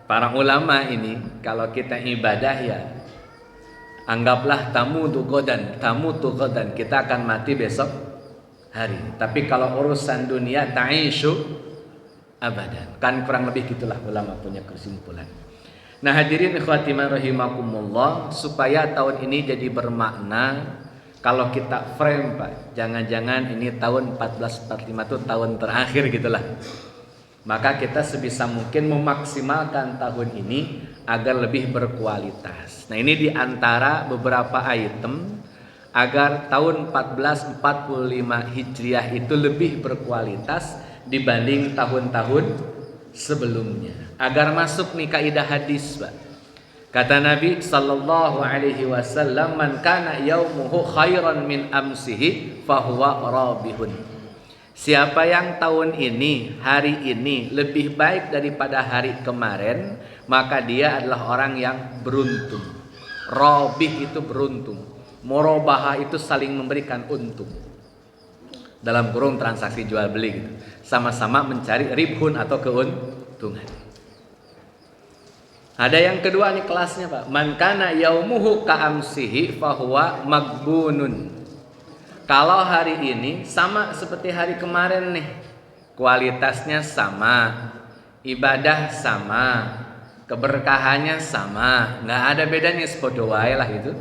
Para ulama ini kalau kita ibadah ya anggaplah tamu tuqadan, kita akan mati besok hari. Tapi kalau urusan dunia ta'ishu abadan. Kan kurang lebih gitulah ulama punya kesimpulan. Nah hadirin ikhwatimah rahimakumullah, supaya tahun ini jadi bermakna, kalau kita frame Pak, jangan-jangan ini tahun 1445 itu tahun terakhir gitulah. Maka kita sebisa mungkin memaksimalkan tahun ini agar lebih berkualitas. Nah ini diantara beberapa item agar tahun 1445 Hijriah itu lebih berkualitas dibanding tahun-tahun sebelumnya. Agar masuk nih kaidah hadis Pak. Kata Nabi sallallahu alaihi wasallam, man kana yaumuhu khairan min amsihi fahuwa rabihun. Siapa yang tahun ini, hari ini lebih baik daripada hari kemarin, maka dia adalah orang yang beruntung. Robih itu beruntung. Murabahah itu saling memberikan untung. Dalam kurung transaksi jual beli gitu. Sama-sama mencari ribhun atau keuntungan. Ada yang kedua nih kelasnya Pak. Man kana yaumuhu ka'amsihi fahuwa magbunun. Kalau hari ini sama seperti hari kemarin nih, kualitasnya sama, ibadah sama, keberkahannya sama, nggak ada bedanya, sepodo wae lah itu.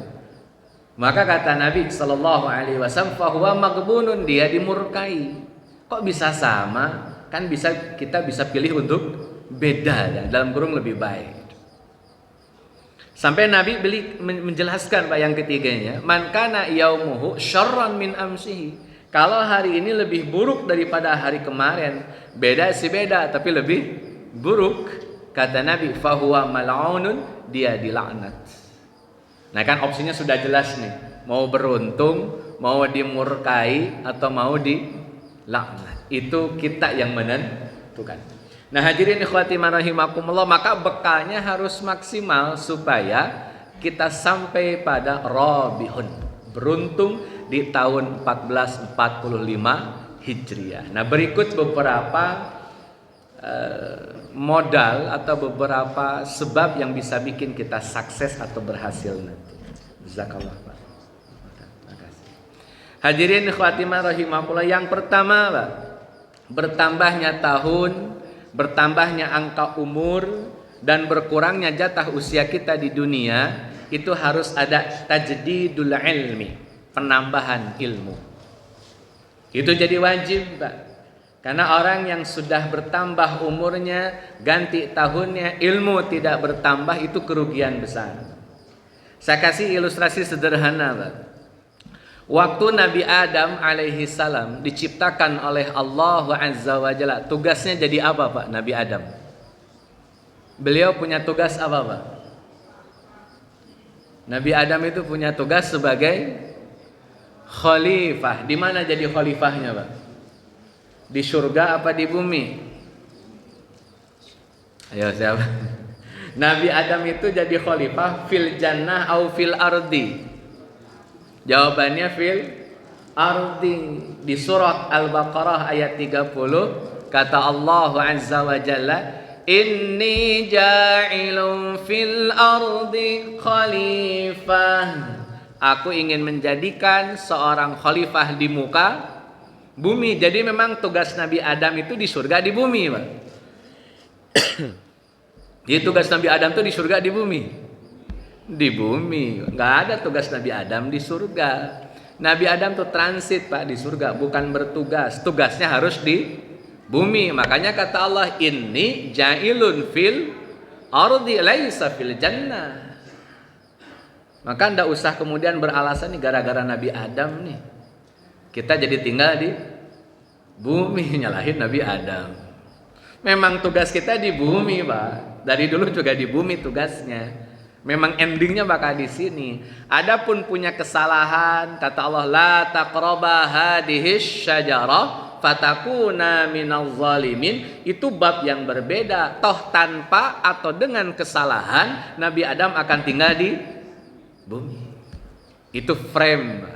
Maka kata Nabi Sallallahu Alaihi Wasallam, fahuwa magbunun, dia dimurkai. Kok bisa sama? Kan kita bisa pilih untuk beda, ya, dalam kurung lebih baik. Sampai Nabi menjelaskan Pak yang ketiganya, man kana yaumuhu syarran min amsihi. Kalau hari ini lebih buruk daripada hari kemarin, beda sih beda tapi lebih buruk, kata Nabi fahuwa mal'unun, dia dilaknat. Nah kan opsinya sudah jelas nih, mau beruntung, mau dimurkai atau mau dilaknat. Itu kita yang menentukan. Nah hadirin ikhwati rahimakumullah, maka bekalnya harus maksimal supaya kita sampai pada Rabihun, beruntung di tahun 1445 Hijriah. Nah berikut beberapa modal atau beberapa sebab yang bisa bikin kita sukses atau berhasil nanti. Jazakallah Pak. Hadirin ikhwati rahimakumullah, yang pertama Pak, bertambahnya tahun, bertambahnya angka umur, dan berkurangnya jatah usia kita di dunia, itu harus ada tajdidul ilmi, penambahan ilmu. Itu jadi wajib Pak. Karena orang yang sudah bertambah umurnya, ganti tahunnya, ilmu tidak bertambah, itu kerugian besar. Saya kasih ilustrasi sederhana Pak. Waktu Nabi Adam alaihi salam diciptakan oleh Allah Azza wa Jalla, tugasnya jadi apa Pak Nabi Adam? Beliau punya tugas apa Pak? Nabi Adam itu punya tugas sebagai khalifah. Di mana jadi khalifahnya Pak? Di surga apa di bumi? Ayo siapa? Nabi Adam itu jadi khalifah fil jannah au fil ardi. Jawabannya fil ardi. Di surat Al-Baqarah ayat 30 kata Allah Azza wa Jalla, inni ja'ilun fil ardi khalifah. Aku ingin menjadikan seorang khalifah di muka bumi. Jadi memang tugas Nabi Adam itu di surga di bumi Pak. Jadi tugas Nabi Adam itu di surga di bumi. Di bumi, nggak ada tugas Nabi Adam di surga. Nabi Adam tuh transit Pak di surga, bukan bertugas. Tugasnya harus di bumi. Makanya kata Allah, inni ja'ilun fil ardi laisa fil jannah. Maka ndak usah kemudian beralasan nih gara-gara Nabi Adam nih kita jadi tinggal di bumi, nyalahin Nabi Adam. Memang tugas kita di bumi Pak. Dari dulu juga di bumi tugasnya. Memang endingnya bakal di sini. Adapun punya kesalahan, kata Allah, la taqraba hadhihi syajarah fatakuna minaz zalimin. Itu bab yang berbeda. Toh tanpa atau dengan kesalahan, Nabi Adam akan tinggal di bumi. Itu frame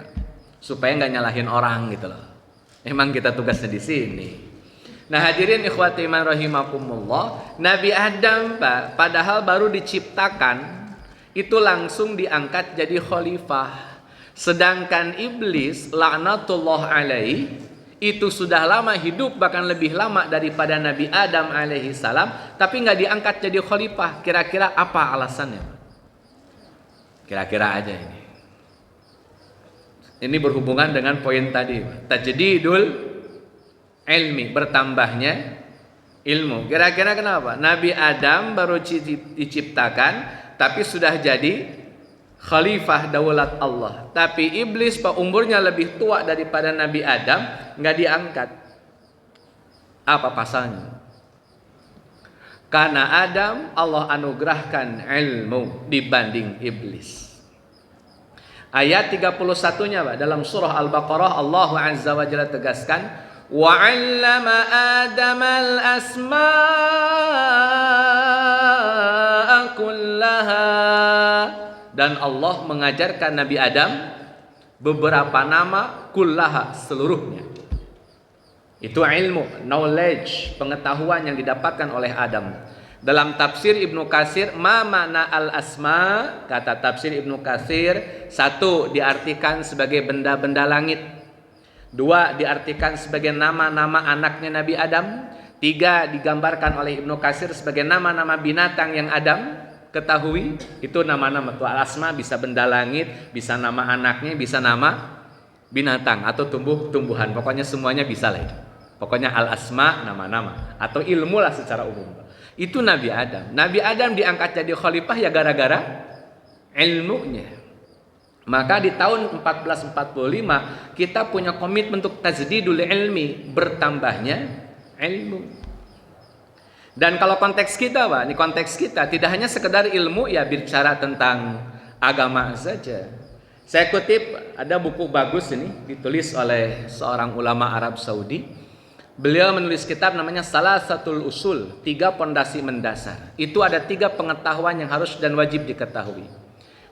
supaya nggak nyalahin orang gitu loh. Emang kita tugasnya di sini. Nah hadirin ikhwati man rahimakumullah, Nabi Adam Pak, padahal baru diciptakan itu langsung diangkat jadi khalifah. Sedangkan iblis laknatullah alaih itu sudah lama hidup, bahkan lebih lama daripada Nabi Adam alaihi salam, tapi nggak diangkat jadi khalifah. Kira-kira apa alasannya? Kira-kira aja ini. Ini berhubungan dengan poin tadi, tajdidul ilmi, bertambahnya ilmu. Kira-kira kenapa? Nabi Adam baru diciptakan tapi sudah jadi khalifah daulat Allah. Tapi iblis pak umurnya lebih tua daripada Nabi Adam, nggak diangkat. Apa pasalnya? Karena Adam Allah anugerahkan ilmu dibanding iblis. Ayat 31-nya Pak, dalam surah Al-Baqarah Allah Azza wa Jalla tegaskan, wa 'allama Adam al-asma'a kullaha, dan Allah mengajarkan Nabi Adam beberapa nama, kullaha, seluruhnya. Itu ilmu, knowledge, pengetahuan yang didapatkan oleh Adam. Dalam tafsir Ibnu Katsir, ma makna al-asma, kata tafsir Ibnu Katsir, satu diartikan sebagai benda-benda langit, dua diartikan sebagai nama-nama anaknya Nabi Adam, tiga digambarkan oleh Ibnu Katsir sebagai nama-nama binatang yang Adam ketahui. Itu nama-nama tuh, al-asma bisa benda langit, bisa nama anaknya, bisa nama binatang atau tumbuh-tumbuhan, pokoknya semuanya bisa lah itu. Pokoknya al-asma, nama-nama atau ilmu lah secara umum. Itu Nabi Adam. Nabi Adam diangkat jadi khalifah ya gara-gara ilmunya. Maka di tahun 1445 kita punya komitmen untuk tajdidul ilmi, bertambahnya ilmu. Dan kalau konteks kita Pak, ini konteks kita tidak hanya sekedar ilmu ya bicara tentang agama saja. Saya kutip ada buku bagus ini ditulis oleh seorang ulama Arab Saudi. Beliau menulis kitab namanya Salasatul Usul, 3 pondasi mendasar. Itu ada 3 pengetahuan yang harus dan wajib diketahui.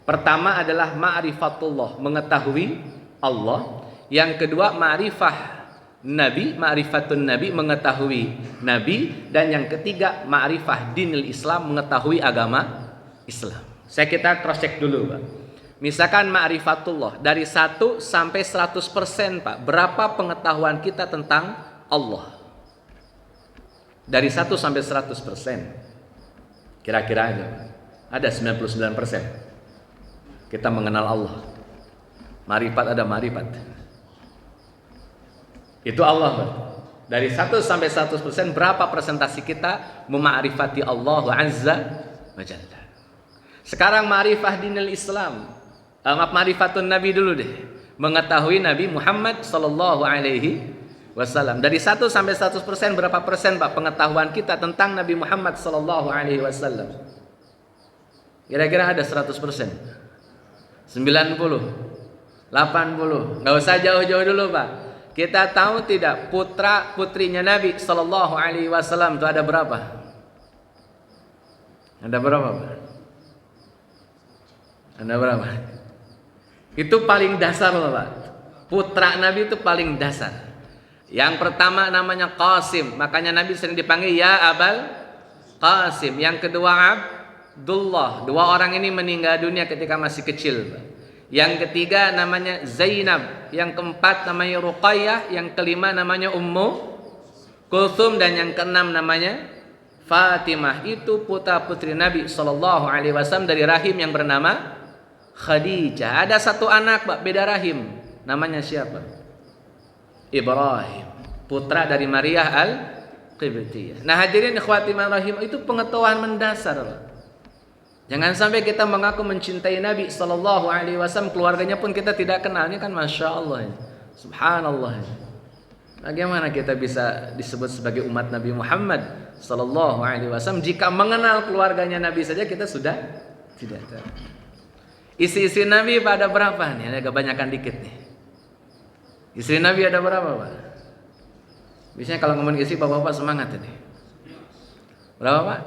Pertama adalah ma'rifatullah, mengetahui Allah. Yang kedua ma'rifah Nabi, ma'rifatun Nabi, mengetahui Nabi. Dan yang ketiga ma'rifah dinil Islam, mengetahui agama Islam. Kita cross check dulu Pak. Misalkan ma'rifatullah dari 1 sampai 100% Pak, berapa pengetahuan kita tentang Allah? Dari 1 sampai 100%. Kira-kira aja ada 99% kita mengenal Allah. Marifat ada marifat. Itu Allah Pak. Dari 1 sampai 100% berapa presentasi kita memakrifati Allah Azza wa Jalla. Sekarang ma'rifah dinil Islam. Ma'rifatun Nabi dulu deh. Mengetahui Nabi Muhammad sallallahu alaihi wasallam. Dari 1 sampai 100% berapa persen Pak pengetahuan kita tentang Nabi Muhammad sallallahu alaihi wasallam? Kira-kira ada 100%. 90, 80. Enggak usah jauh-jauh dulu Pak. Kita tahu tidak putra putrinya Nabi sallallahu alaihi wasallam itu ada berapa? Ada berapa Pak? Ada berapa? Itu paling dasar loh Pak. Putra Nabi itu paling dasar. Yang pertama namanya Qasim, makanya Nabi sering dipanggil ya Abal Qasim. Yang kedua Abdullah. 2 orang ini meninggal dunia ketika masih kecil. Yang ketiga namanya Zainab. Yang keempat namanya Ruqayyah. Yang kelima namanya Ummu Kulthum. Dan yang keenam namanya Fatimah. Itu putra putri Nabi SAW dari rahim yang bernama Khadijah. Ada 1 anak Pak, beda rahim. Namanya siapa? Ibrahim, putra dari Maria al-Qibtiyah. Nah hadirin ikhwati rahim, itu pengetahuan mendasar Pak. Jangan sampai kita mengaku mencintai Nabi sallallahu alaihi wasallam, keluarganya pun kita tidak kenal. Ini kan masya Allah, subhanallah. Bagaimana kita bisa disebut sebagai umat Nabi Muhammad sallallahu alaihi wasallam jika mengenal keluarganya Nabi saja kita sudah tidak tahu. Isi-isi Nabi pada berapa nih? Ada kebanyakan dikit nih. Istri Nabi ada berapa Pak? Biasanya kalau ngomong istri bapak-bapak semangat ini. Berapa Pak?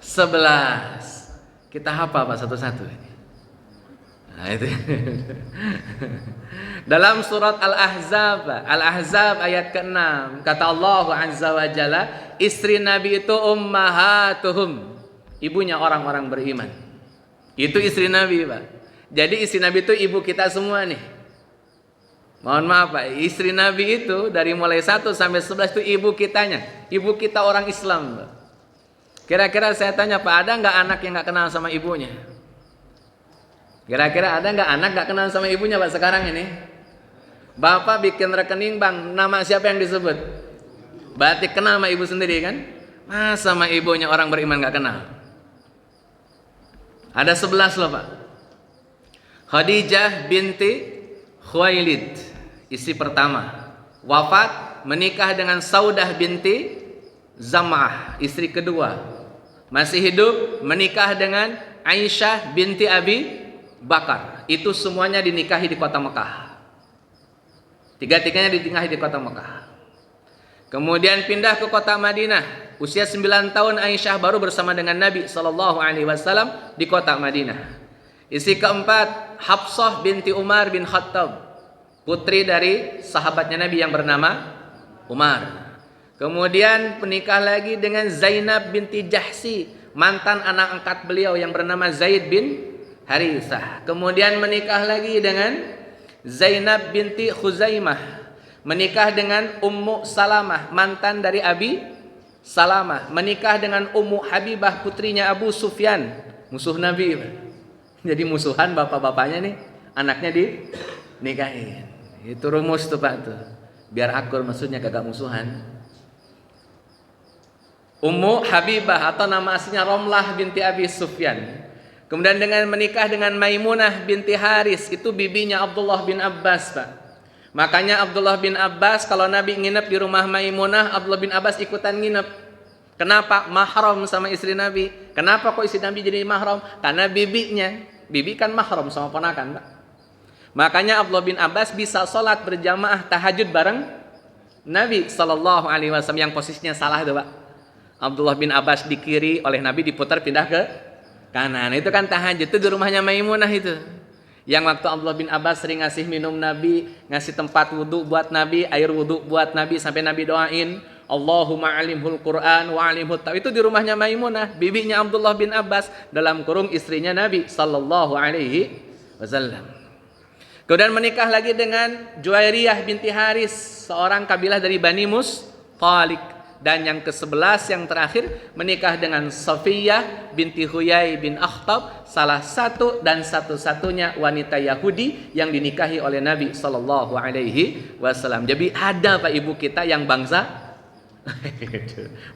11. Kita hafal Pak satu-satu ini. Nah, itu. Dalam surat Al-Ahzab ayat ke-6 kata Allah Azza wa Jalla, istri Nabi itu ummahatuhum, ibunya orang-orang beriman. Itu istri Nabi, Pak. Jadi istri Nabi itu ibu kita semua nih. Mohon maaf, Pak, istri Nabi itu dari mulai 1 sampai 11 itu ibu kitanya, ibu kita orang Islam, Pak. Kira-kira saya tanya, Pak, ada nggak anak yang nggak kenal sama ibunya? Kira-kira ada nggak anak nggak kenal sama ibunya, Pak, sekarang ini? Bapak bikin rekening bank, nama siapa yang disebut? Berarti kenal sama ibu sendiri kan? Masa sama ibunya orang beriman nggak kenal? Ada 11 loh, Pak. Khadijah binti Khuwailid, istri pertama, wafat menikah dengan Saudah binti Zam'ah, istri kedua. Masih hidup menikah dengan Aisyah binti Abi Bakar. Itu semuanya dinikahi di kota Mekah. Tiga-tiganya dinikahi di kota Mekah. Kemudian pindah ke kota Madinah. Usia 9 tahun Aisyah baru bersama dengan Nabi SAW di kota Madinah. Istri keempat Hafsah binti Umar bin Khattab, putri dari sahabatnya Nabi yang bernama Umar. Kemudian menikah lagi dengan Zainab binti Jahsi, mantan anak angkat beliau yang bernama Zaid bin Harithah. Kemudian menikah lagi dengan Zainab binti Khuzaimah, menikah dengan Ummu Salamah, mantan dari Abi Salamah, menikah dengan Ummu Habibah, putrinya Abu Sufyan, musuh Nabi. Jadi musuhan bapak-bapaknya nih, anaknya dinikahin. Itu rumus tuh, Pak, tuh. Biar akur, maksudnya kagak musuhan. Ummu Habibah atau nama aslinya Romlah binti Abi Sufyan. Kemudian dengan menikah dengan Maimunah binti Haris, itu bibinya Abdullah bin Abbas, Pak. Makanya Abdullah bin Abbas kalau Nabi nginep di rumah Maimunah, Abdullah bin Abbas ikutan nginep. Kenapa? Mahram sama istri Nabi. Kenapa kok istri Nabi jadi mahram? Karena bibinya. Bibi kan mahram sama ponakan, Pak. Makanya Abdullah bin Abbas bisa sholat berjamaah tahajud bareng Nabi SAW yang posisinya salah itu, Pak. Abdullah bin Abbas di kiri, oleh Nabi diputar pindah ke kanan. Itu kan tahajud, itu di rumahnya Maimunah itu. Yang waktu Abdullah bin Abbas sering ngasih minum Nabi, ngasih tempat wudhu buat Nabi, air wudhu buat Nabi, sampai Nabi doain, Allahumma alimhul Quran wa alimhut tawhid. Itu di rumahnya Maimunah, bibinya Abdullah bin Abbas, dalam kurung istrinya Nabi sallallahu alaihi wasallam. Kemudian menikah lagi dengan Juwairiyah binti Haris, seorang kabilah dari Bani Mustalik. Dan yang ke-11 yang terakhir menikah dengan Safiyah binti Huyai bin Akhtab, salah satu dan satu-satunya wanita Yahudi yang dinikahi oleh Nabi sallallahu alaihi wasallam. Jadi ada, Pak, ibu kita yang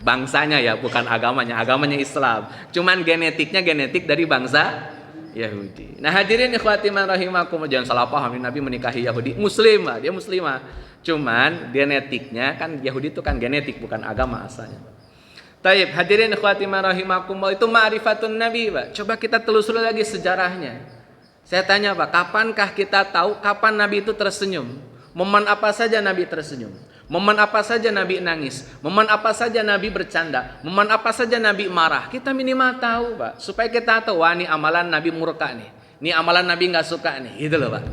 bangsanya ya, bukan agamanya. Agamanya Islam. Cuman genetiknya genetik dari bangsa Yahudi. Nah, hadirin ikhwati man rahimakumullah, jangan salah paham, Nabi menikahi Yahudi. Muslimah, dia muslimah. Cuman genetiknya kan Yahudi itu kan genetik, bukan agama asalnya. Taib, hadirin ikhwati man rahimakumullah, itu ma'rifatun Nabi, Pak. Coba kita telusuri lagi sejarahnya. Saya tanya, Pak, kapankah kita tahu kapan Nabi itu tersenyum? Momen apa saja Nabi tersenyum? Momen apa saja Nabi nangis? Momen apa saja Nabi bercanda? Momen apa saja Nabi marah? Kita minimal tahu, Pak, supaya kita tahu, wah, ini amalan Nabi murka nih, ini amalan Nabi nggak suka nih, gitu loh, Pak.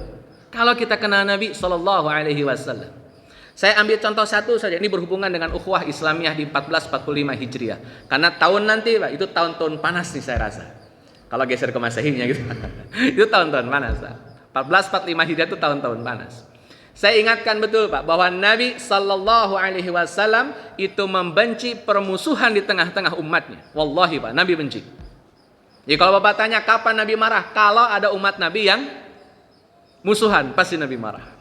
Kalau kita kenal Nabi sallallahu alaihi wasallam. Saya ambil contoh satu saja, ini berhubungan dengan ukhuwah Islamiyah di 1445 Hijriah. Karena tahun nanti, Pak, itu tahun-tahun panas nih saya rasa. Kalau geser ke Masehinya gitu. Itu tahun-tahun panas, Pak. 1445 Hijriah itu tahun-tahun panas. Saya ingatkan betul, Pak, bahwa Nabi sallallahu alaihi wasallam itu membenci permusuhan di tengah-tengah umatnya. Wallahi, Pak, Nabi benci. Jadi kalau Bapak tanya kapan Nabi marah, kalau ada umat Nabi yang musuhan, pasti Nabi marah.